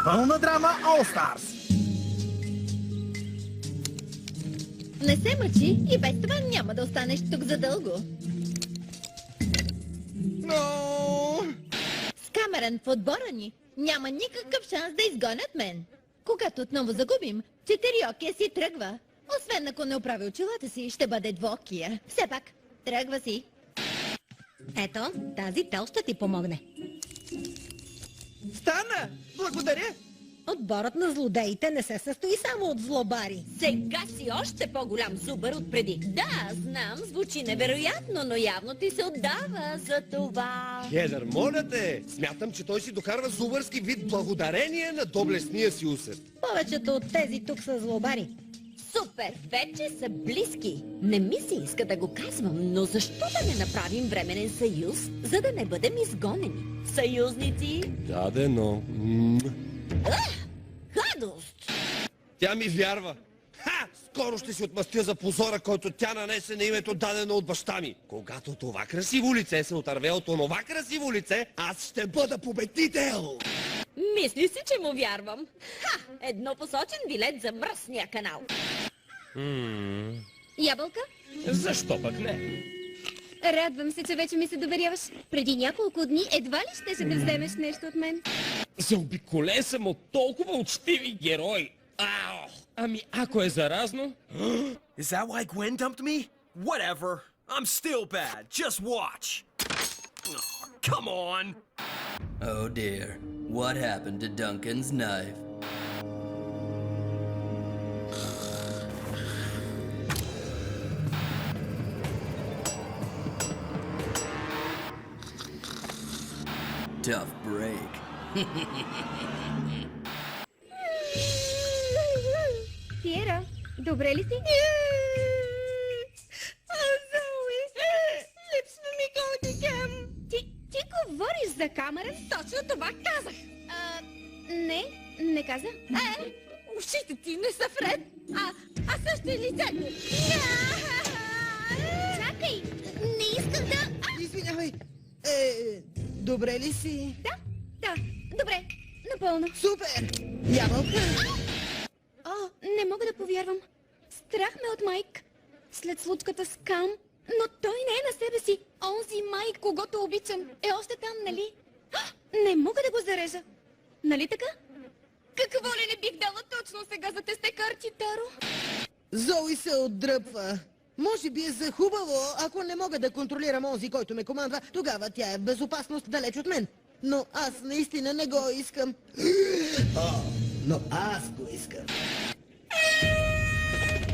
Пълна драма All Stars. Не се мъчи и без това няма да останеш тук задълго. С Камерън в отбора ни няма никакъв шанс да изгонят мен. Когато отново загубим, четириокия си тръгва. Освен ако не оправи очилата си, ще бъде двокия. Все пак, тръгва си. Ето, тази тел ще ти помогне. Стана! Благодаря! Отборът на злодеите не се състои само от злобари. Сега си още по-голям зубър от преди. Да, знам, звучи невероятно, но явно ти се отдава за това. Хедър, моля те! Смятам, че той си докарва зубърски вид благодарение на доблестния си усет. Повечето от тези тук са злобари. Супер, вече са близки. Не ми се иска да го казвам, но защо да не направим временен съюз, за да не бъдем изгонени? Съюзници? Дадено. Гадост! Тя ми вярва. Ха! Скоро ще си отмъстя за позора, който тя нанесе на името дадено от баща ми. Когато това красиво лице се отърве от онова красиво лице, аз ще бъда победител! Мисли си, че му вярвам. Ха! Еднопосочен билет за мръсния канал. Ябълка? Защо пък не? Радвам се, че вече ми се доверяваш. Преди няколко дни едва ли щеше да вземеш нещо от мен. Заобиколен съм от толкова учтиви герои. Ау! Ами ако е заразно? Is that why Gwen dumped me? Whatever. I'm still bad. Just watch. Oh, come on. Oh dear. What happened to Duncan's knife? Tough break. Тиера, добре ли си? Зои, липсва ми Голдигъм. Ти говориш за камера? Точно това казах. Не каза. Ушите ти не са вред, а също и лицето. Чакай, не исках да... Извинявай. Добре ли си? Да, добре, напълно. Супер! Ябълка! Не мога да повярвам. Страх ме от Майк. След случката с Кам, но той не е на себе си. Онзи Майк, когото обичам, е още там, нали? Не мога да го зарежа. Нали така? Какво ли не бих дала точно сега за тесте карти, Таро? Зои се отдръпва. Може би е за хубаво, ако не мога да контролирам онзи, който ме командва, тогава тя е в безопасност далеч от мен. Но аз наистина не го искам. Но аз го искам.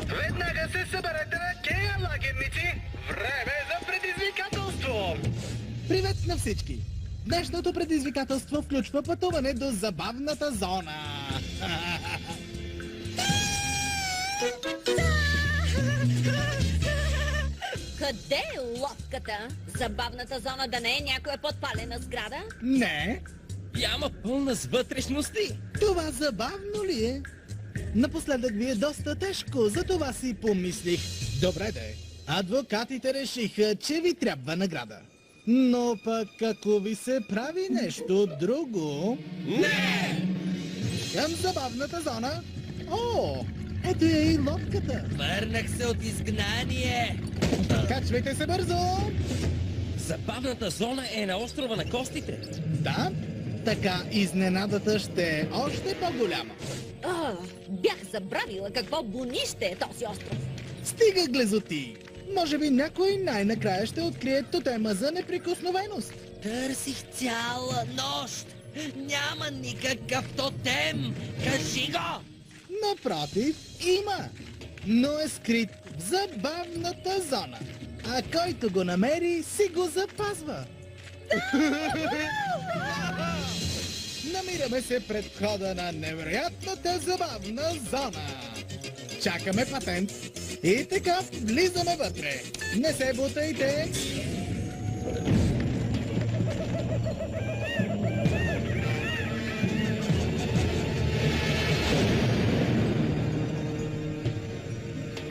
Веднага се съберете на Кея, лагерници! Време е за предизвикателство! Привет на всички! Днешното предизвикателство включва пътуване до забавната зона. Къде е лодката? Забавната зона да не е някоя подпалена сграда? Не, Яма пълна с вътрешности. това забавно ли е? Напоследък ви е доста тежко, затова си помислих. Добре де, адвокатите решиха, че ви трябва награда. Но пък ако ви се прави нещо друго... Не! Към забавната зона... О, ето е и лодката. Върнах се от изгнание! Качвайте се бързо! Забавната зона е на острова на костите. Да, така изненадата ще е още по-голяма. Бях забравила какво бунище е този остров. Стига глезоти! Може би някой най-накрая ще открие тотема за неприкосновеност. Търсих цяла нощ! Няма никакъв тотем! Кажи го! Напротив, има, но е скрит в забавната зона. А който го намери, си го запазва. Намираме се пред входа на невероятната забавна зона. Чакаме патент. И така влизаме вътре. Не се бутайте.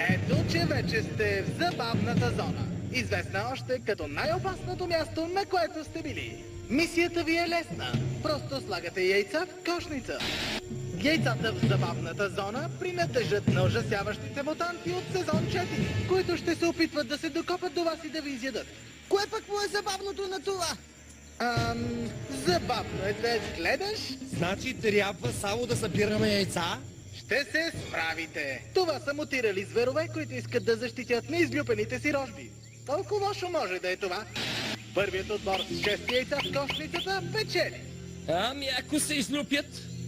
Ето, че вече сте в забавната зона. известна още като най-опасното място, на което сте били. Мисията ви е лесна. Просто слагате яйца в кошница. Яйцата в забавната зона принадлежат на ужасяващите мутанти от сезон 4, които ще се опитват да се докопат до вас и да ви изядат. Кое пък му е забавното на това? Забавно е да гледаш. Значи трябва само да събираме яйца? Ще се справите. Това са мутирали зверове, които искат да защитят неизлюпените си рожби. Толкова лошо може да е това. Първият отбор с 6 яйца в кошницата печели. Ами ако се излюпят?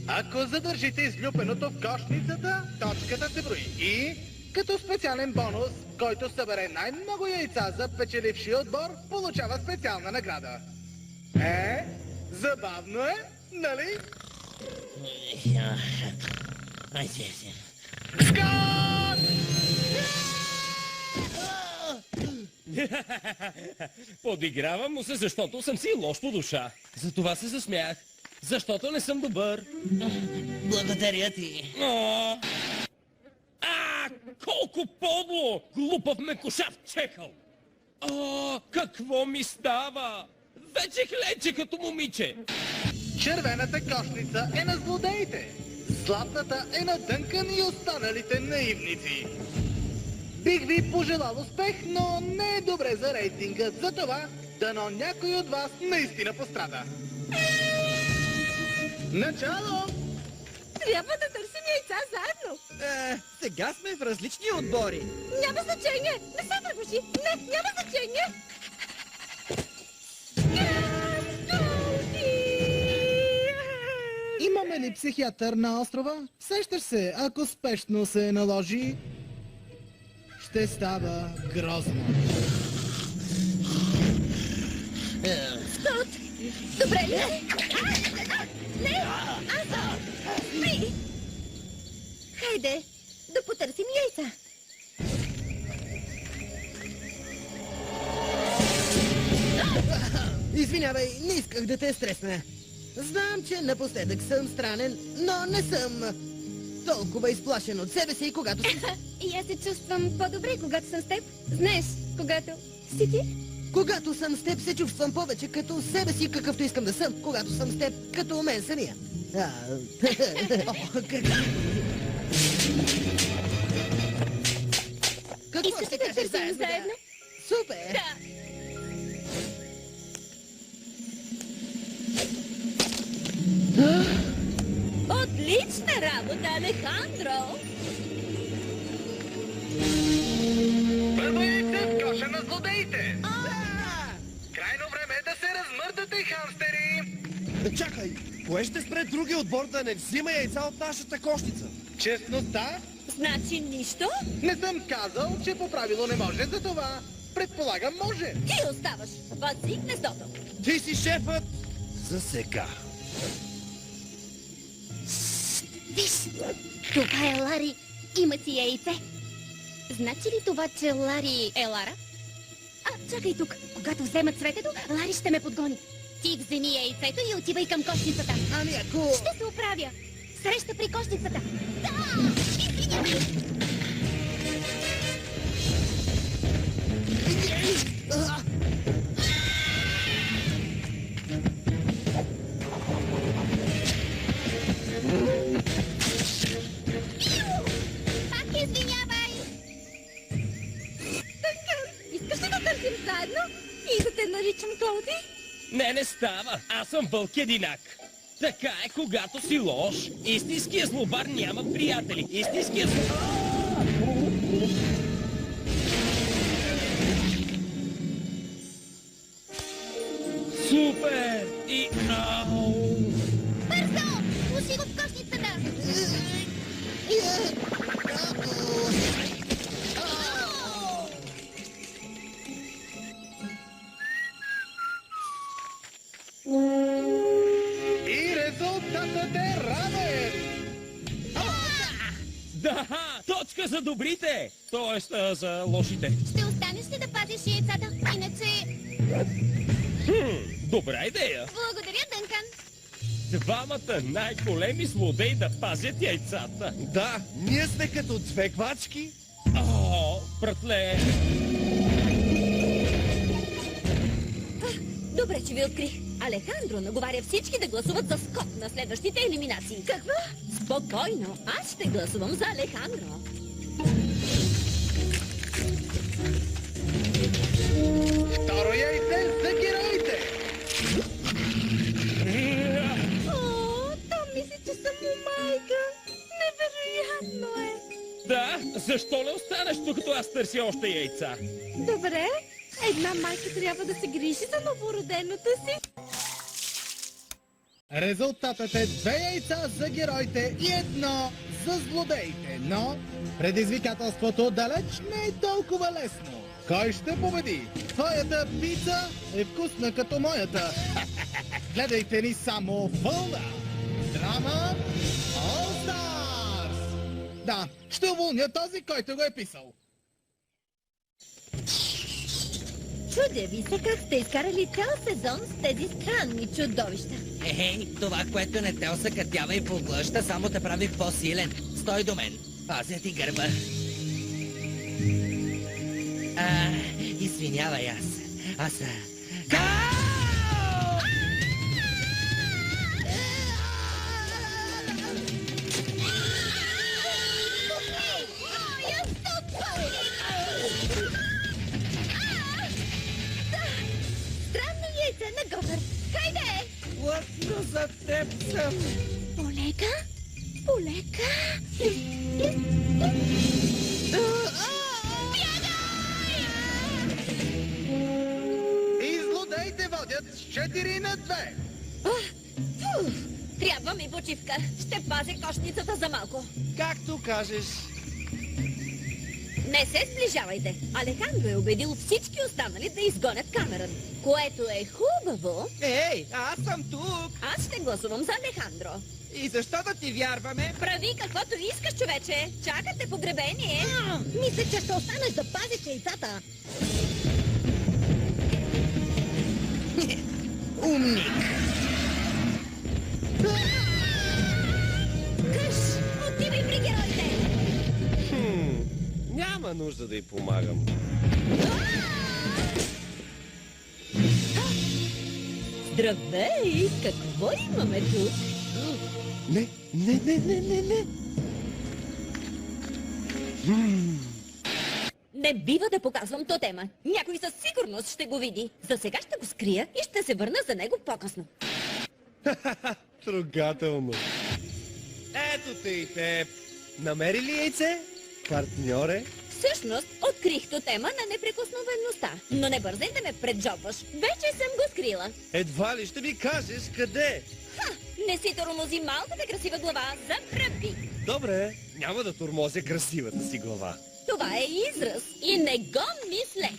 Ако задържите излюпеното в кошницата, точката се брои. И като специален бонус, който събере най-много яйца за печелившия отбор, получава специална награда. Забавно е, нали? Скот! Подигравам му се, защото съм си лош по душа. Затова се засмях. Защото не съм добър. Благодаря ти. О! Колко подло! Глупав мекошав чекъл! Какво ми става? Вече хлече като момиче. Червената кошница е на злодеите. Златната е на Дънкан и останалите наивници. Бих ви пожелал успех, но не е добре за рейтинга. Затова, дано някой от вас наистина пострада. Начало! Трябва да търсим яйца заедно. Сега сме в различни отбори. Няма значение. Не се тревожи. Не, няма значение. Имаме ли психиатър на острова? Сещаш се, ако спешно се наложи, ще става грозно. Скот! Добре ли? Не! Азо! Спри! Хайде, да потърсим яйца. Извинявай, не исках да те стресна. Знам, че напоследък съм странен, но не съм толкова изплашен от себе си, когато си... И аз се чувствам по-добре, когато съм с теб. Знаеш, когато си ти? Когато съм с теб, се чувствам повече като себе си, какъвто искам да съм. Когато съм с теб, като мен самия. Какво Искаш ще ли да кажеш търсим заедно? Супер! Да. Отлична работа, Алехандро! Първо яйце в коша на злодеите! Крайно време е да се размърдате, хамстери! Чакай, кое ще спре другия отбор да не взима яйца от нашата кошница? Честността? Значи нищо? Не съм казал, че по правило не може за това. Предполагам, може. Ти оставаш. Пази гнездото. Ти си шефът за сега. Виж, това е Лари. Има си яйце. Значи ли това, че Лари е Лара? Чакай тук. Когато взема цветето, Лари ще ме подгони. Ти вземи яйцето и отивай към кошницата. Ами ако... Ще се оправя. Среща при кошницата. Да! Извинявай! Пак извинявай! Искаш ли да търсим заедно? И да те наричам Клауди? Не става. Аз съм вълк единак. Така е, когато си лош. Истинският злобар няма приятели. Истинският злобар... Супер! И... Бързо! Слушай го в кошницата! И резултатът е равен! Да! Точка за добрите! Тоест, за лошите. Ще останеш ли да пазиш яйцата? Иначе... Добра идея! Благодаря, Дънкан! Двамата най-големи злодеи да пазят яйцата. Да, ние сме като две квачки. О, братле! Добре, че ви открих. Алехандро наговаря всички да гласуват за скок на следващите елиминации. Какво? Спокойно, аз ще гласувам за Алехандро. Второ яйце за героите! О, то мисли, че съм му майка. Невероятно е. Да, защо не останеш тук, като аз търся още яйца? Добре, една майка трябва да се грижи за новороденото си. Резултатът е 2 яйца за героите и 1 за злодеите, но предизвикателството далеч не е толкова лесно. Кой ще победи? Твоята пица е вкусна като моята. Гледайте ни само вълна! Драма All Stars! Да, ще уволня този, който го е писал. Чудя ви се как сте изкарали цял сезон с тези странни чудовища. Ей, това, което не те осъкътява и поглъща, само те прави по-силен. Стой до мен. Пазя ти гърба. Извинявай аз. Странно яйце на Гогър. Хайде! Плътно за теб съм. Полека? Полека? И злодеите водят с 4 на 2. Трябва ми почивка. Ще пазя кошницата за малко. Както кажеш. Не се сближавайте. Алехандро е убедил всички останали да изгонят Камерън. Което е хубаво. Ей, аз съм тук. Аз ще гласувам за Алехандро. И защо да ти вярваме? Прави каквото искаш, човече. Чакате погребение. Мисля, че ще останеш да пазиш яйцата. Умник. Къш, отивай при героите. Няма нужда да й помагам. Здравей! Какво имаме тук? Не. Не бива да показвам тотема. Някой със сигурност ще го види. За сега ще го скрия и ще се върна за него по-късно. Трогателно. Ето те и теб. Намери ли яйце? Партньоре? Всъщност, открих тотема на неприкосновеността. Но не бързай да ме преджобваш. Вече съм го скрила. Едва ли ще ми кажеш къде? Ха! Не си тормози малката красива глава за пръпки. Добре, няма да тормозя красивата си глава. Това е израз и не го мислех.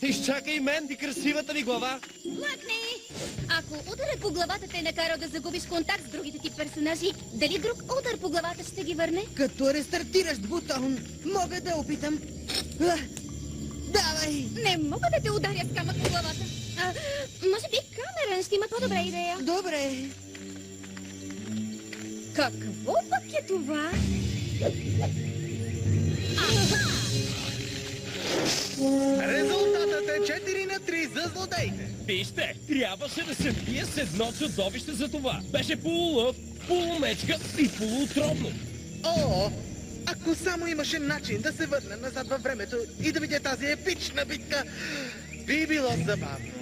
Изчакай мен и красивата ми глава. Млъкни! Ако ударът по главата те е накарал да загубиш контакт с другите ти персонажи, дали друг удар по главата ще ги върне? Като рестартиращ бутон, мога да опитам. Давай! Не мога да те ударя с камък по главата. Може би Камерън ще има по-добра идея. Добре. Какво пък е това? Резултатът е 4 на 3 за злодеите. Вижте, трябваше да се бие с едно чудовище за това. Беше полулъв, полумечка и полуотровно. О, ако само имаше начин да се върна назад във времето и да видя тази епична битка, би било забавно.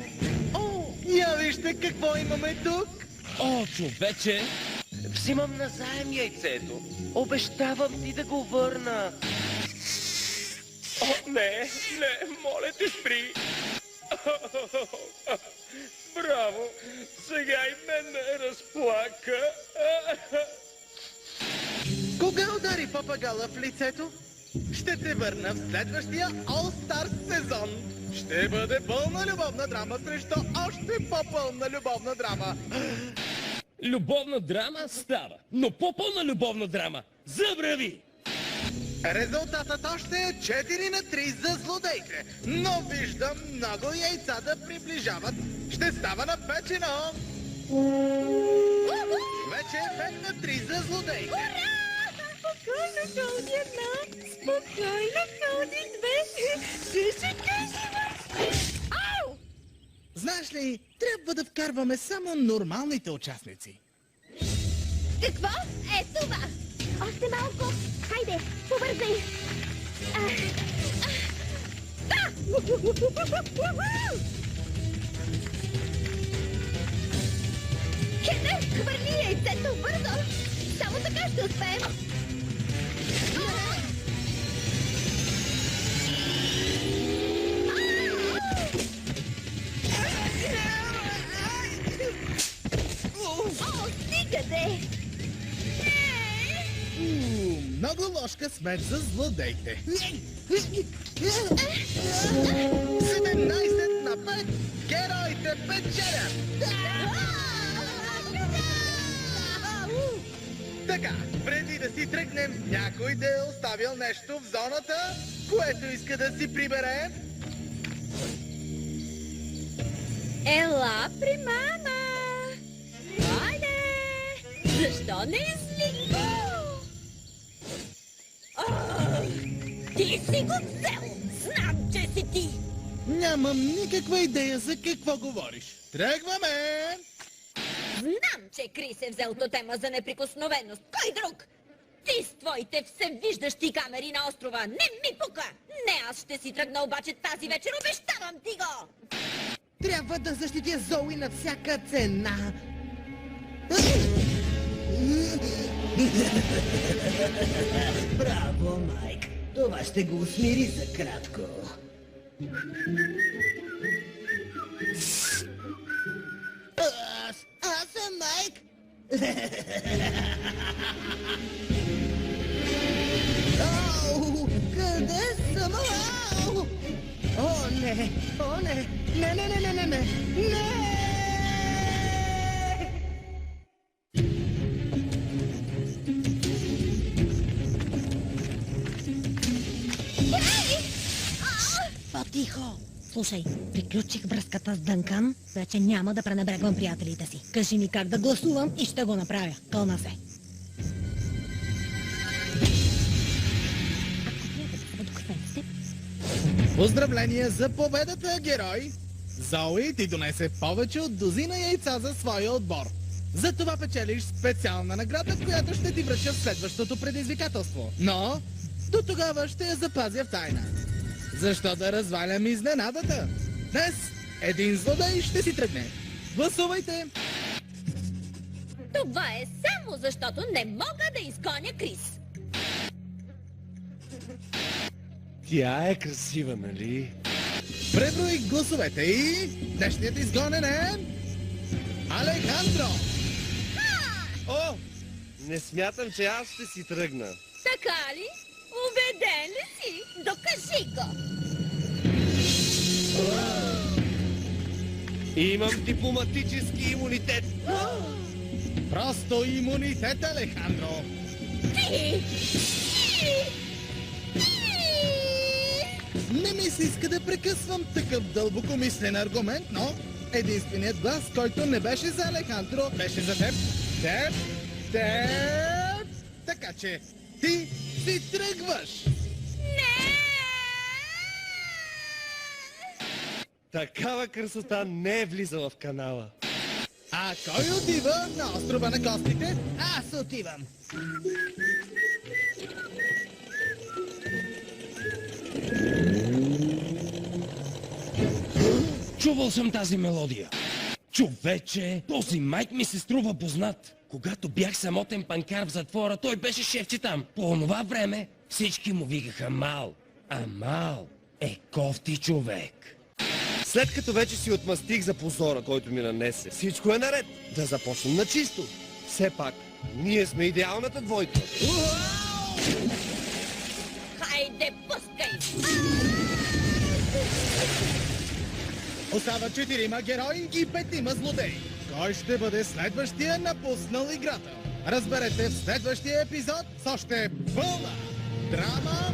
О, я вижте какво имаме тук. О, човече! Взимам назаем яйцето. Обещавам ти да го върна. О, не, моля те, спри! Браво! Сега и мен ме разплака. Кога удари папагала в лицето? Ще те върна в следващия All Stars сезон. Ще бъде пълна любовна драма срещу още по-пълна любовна драма. Любовна драма става, но по-пълна любовна драма забрави! Резултатът още е 4 на 3 за злодеите, но виждам много яйца да приближават. Ще става напечено! Вече е 5 на 3 за злодеите. Спокойно, Коди една! Спокойно, Коди две! Ще кажем! Ау! Знаеш ли, трябва да вкарваме само нормалните участници. Какво? Е това! Още малко! Хайде, побързай! Хене, хвърли яйцето бързо! Само така ще успеем! О, стига де! Много ложка смет за злодеите. 17 на 5! Героите печелят! Така, преди да си тръгнем, някой да е оставил нещо в зоната, което иска да си прибере. Ела при мама! Хайде! Защо не изли? Ти си го взел! Знам, че си ти! Нямам никаква идея за какво говориш. Тръгваме! Знам, че Крис е взел тотема за неприкосновеност. Кой друг? Ти с твоите всевиждащи камери на острова. Не ми пука! Не, аз ще си тръгна обаче тази вечер, обещавам ти го! Трябва да защитя Зои на всяка цена. Браво, Майк! Това ще го усмири за кратко. Аз съм Майк. Ау, къде съм? Ау! О, не! О, не! Не, не, не, не, не, не! Не! По-тихо! Слушай, приключих връзката с Дънкан, вече няма да пренебрегвам приятелите си. Кажи ми как да гласувам и ще го направя. Кълна се. Поздравления за победата, герой! Зои ти донесе повече от дозина яйца за своя отбор. За това печелиш специална награда, която ще ти връча в следващото предизвикателство. Но до тогава ще я запазя в тайна. Защо да развалям изненадата? Днес един злодей ще си тръгне. Гласувайте! Това е само защото не мога да изгоня Крис. Тя е красива, нали? Преброи гласовете и днешният изгонен е... Алехандро! О! Не смятам, че аз ще си тръгна. Така ли? Убеден ли си? Докажи го! Имам дипломатически имунитет. Просто имунитет, Алехандро! Не ми се иска да прекъсвам такъв дълбокомислен аргумент, но единственият глас, който не беше за Алехандро, беше за теб. Теб! Така че ти си тръгваш! Такава красота не е влизала в канала. А кой отива на острова на костите? Аз отивам. Чувал съм тази мелодия. Човече, този Майк ми се струва познат. Когато бях самотен панкар в затвора, той беше шефче там. По онова време всички му викаха Мал. А Мал е кофти човек. След като вече си отмъстих за позора, който ми нанесе, всичко е наред. Да започнем на чисто. Все пак, ние сме идеалната двойка. Хайде, пускай! Остава 4 герои и 5 злодеи. Кой ще бъде следващия напуснал играта? Разберете в следващия епизод с още пълна драма